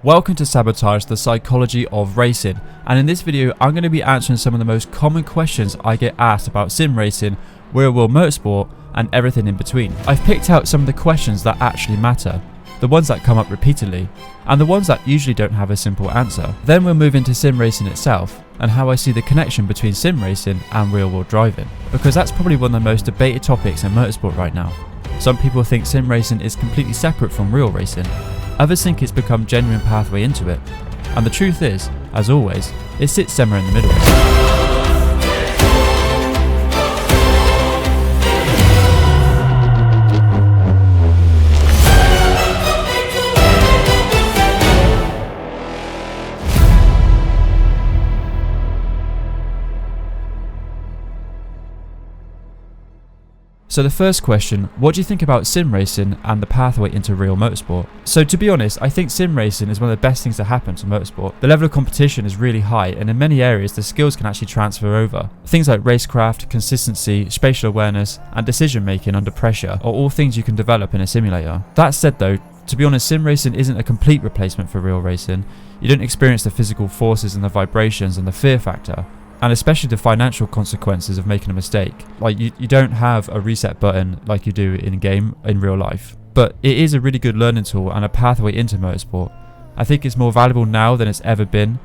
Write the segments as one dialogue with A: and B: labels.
A: Welcome to Sabotage, the Psychology of Racing, and in this video I'm going to be answering some of the most common questions I get asked about sim racing, real world motorsport and everything in between. I've picked out some of the questions that actually matter, the ones that come up repeatedly, and the ones that usually don't have a simple answer. Then we'll move into sim racing itself and how I see the connection between sim racing and real world driving, because that's probably one of the most debated topics in motorsport right now. Some people think sim racing is completely separate from real racing. Others think it's become a genuine pathway into it. And the truth is, as always, it sits somewhere in the middle. So the first question, what do you think about sim racing and the pathway into real motorsport? So to be honest, I think sim racing is one of the best things to happen to motorsport. The level of competition is really high, and in many areas the skills can actually transfer over. Things like racecraft, consistency, spatial awareness and decision making under pressure are all things you can develop in a simulator. That said though, to be honest, sim racing isn't a complete replacement for real racing. You don't experience the physical forces and the vibrations and the fear factor, and especially the financial consequences of making a mistake. Like you don't have a reset button like you do in game in real life. But it is a really good learning tool and a pathway into motorsport. I think it's more valuable now than it's ever been.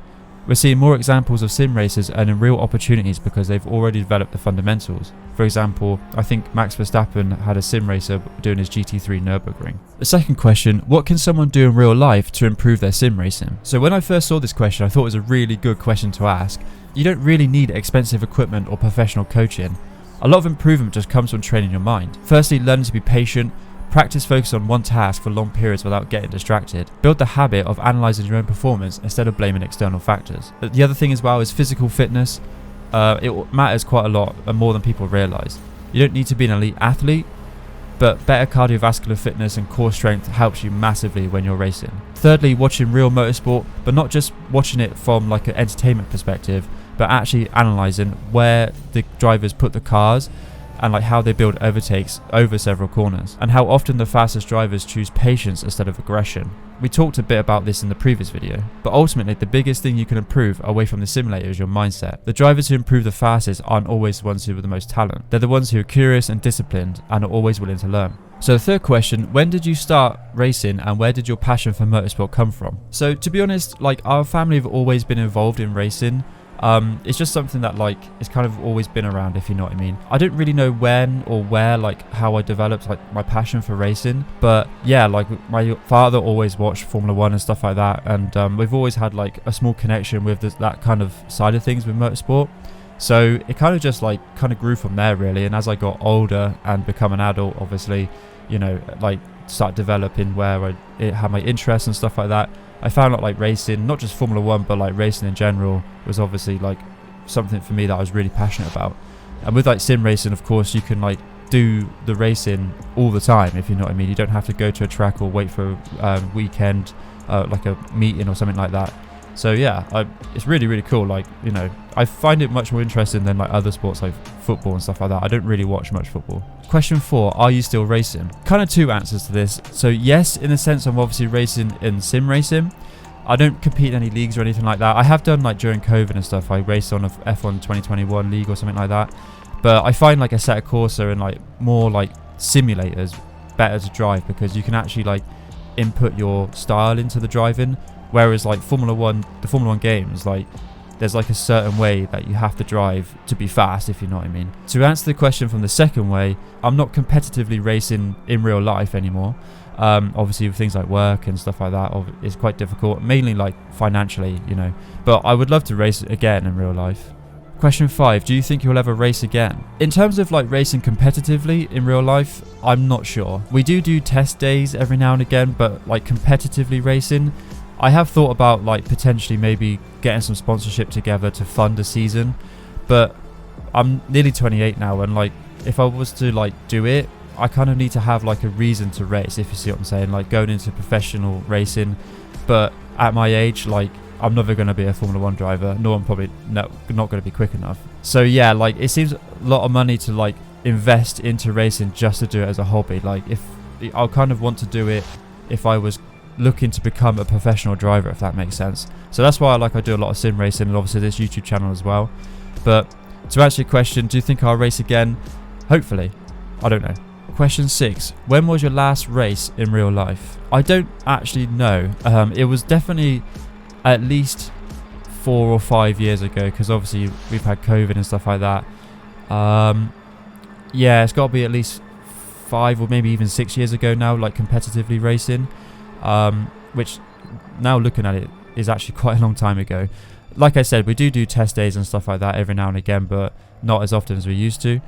A: We're seeing more examples of sim racers earning real opportunities because they've already developed the fundamentals. For example, I think Max Verstappen had a sim racer doing his GT3 Nürburgring. The second question, what can someone do in real life to improve their sim racing? So when I first saw this question, I thought it was a really good question to ask. You don't really need expensive equipment or professional coaching. A lot of improvement just comes from training your mind. Firstly, learning to be patient, practice focus on one task for long periods without getting distracted. Build the habit of analysing your own performance instead of blaming external factors. The other thing as well is physical fitness. It matters quite a lot and more than people realise. You don't need to be an elite athlete, but better cardiovascular fitness and core strength helps you massively when you're racing. Thirdly, watching real motorsport, but not just watching it from like an entertainment perspective, but actually analysing where the drivers put the cars and like how they build overtakes over several corners, and how often the fastest drivers choose patience instead of aggression. We talked a bit about this in the previous video, but ultimately the biggest thing you can improve away from the simulator is your mindset. The drivers who improve the fastest aren't always the ones who have the most talent. They're the ones who are curious and disciplined and are always willing to learn. So the third question, when did you start racing and where did your passion for motorsport come from? So to be honest, like our family have always been involved in racing. It's just something that like it's kind of always been around, if you know what I mean. I don't really know when or where, like how I developed like my passion for racing, but yeah, like my father always watched Formula 1 and stuff like that, and we've always had like a small connection with that kind of side of things with motorsport. So it kind of just like grew from there really, and as I got older and become an adult, obviously, you know, like start developing where I had my interests and stuff like that. I found out like racing, not just Formula 1, but like racing in general was obviously like something for me that I was really passionate about. And with like sim racing, of course, you can like do the racing all the time, if you know what I mean. You don't have to go to a track or wait for a weekend, like a meeting or something like that. So yeah, it's really, really cool. Like, you know, I find it much more interesting than like other sports like football and stuff like that. I don't really watch much football. Question 4, are you still racing? Kind of two answers to this. So yes, in the sense I'm obviously racing in sim racing. I don't compete in any leagues or anything like that. I have done like during COVID and stuff. I raced on a F1 2021 league or something like that. But I find like Assetto Corsa and like more like simulators better to drive because you can actually like input your style into the driving. Whereas like the Formula 1 games, like there's like a certain way that you have to drive to be fast, if you know what I mean. To answer the question from the second way, I'm not competitively racing in real life anymore. Obviously with things like work and stuff like that, it's quite difficult, mainly like financially, you know. But I would love to race again in real life. Question 5, do you think you'll ever race again? In terms of like racing competitively in real life, I'm not sure. We do test days every now and again, but like competitively racing, I have thought about like potentially maybe getting some sponsorship together to fund a season, but I'm nearly 28 now, and like if I was to like do it, I kind of need to have like a reason to race, if you see what I'm saying, like going into professional racing. But at my age, like I'm never going to be a Formula 1 driver, nor I'm probably not going to be quick enough. So yeah, like it seems a lot of money to like invest into racing just to do it as a hobby. Like if I'll kind of want to do it if I was looking to become a professional driver, if that makes sense. So that's why I do a lot of sim racing, and obviously this YouTube channel as well. But to answer your question, do you think I'll race again? Hopefully. I don't know. Question 6. When was your last race in real life? I don't actually know. It was definitely at least 4 or 5 years ago, because obviously we've had COVID and stuff like that. Yeah, it's got to be at least 5 or maybe even 6 years ago now, like competitively racing, which now looking at it is actually quite a long time ago. Like I said, we do test days and stuff like that every now and again, but not as often as we used to.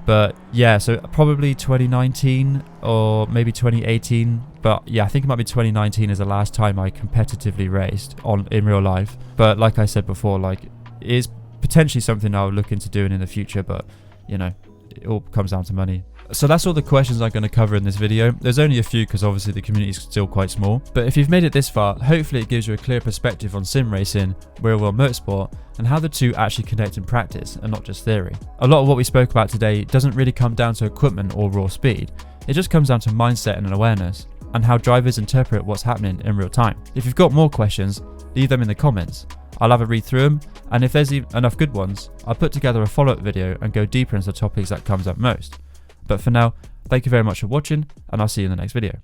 A: But yeah, so probably 2019 or maybe 2018. But yeah, I think it might be 2019 is the last time I competitively raced in real life. But like I said before, like, it is potentially something I'll look into doing in the future, but you know, it all comes down to money. So that's all the questions I'm going to cover in this video. There's only a few because obviously the community is still quite small. But if you've made it this far, hopefully it gives you a clear perspective on sim racing, real world motorsport, and how the two actually connect in practice and not just theory. A lot of what we spoke about today doesn't really come down to equipment or raw speed. It just comes down to mindset and awareness, and how drivers interpret what's happening in real time. If you've got more questions, leave them in the comments. I'll have a read through them, and if there's enough good ones, I'll put together a follow-up video and go deeper into the topics that comes up most. But for now, thank you very much for watching, and I'll see you in the next video.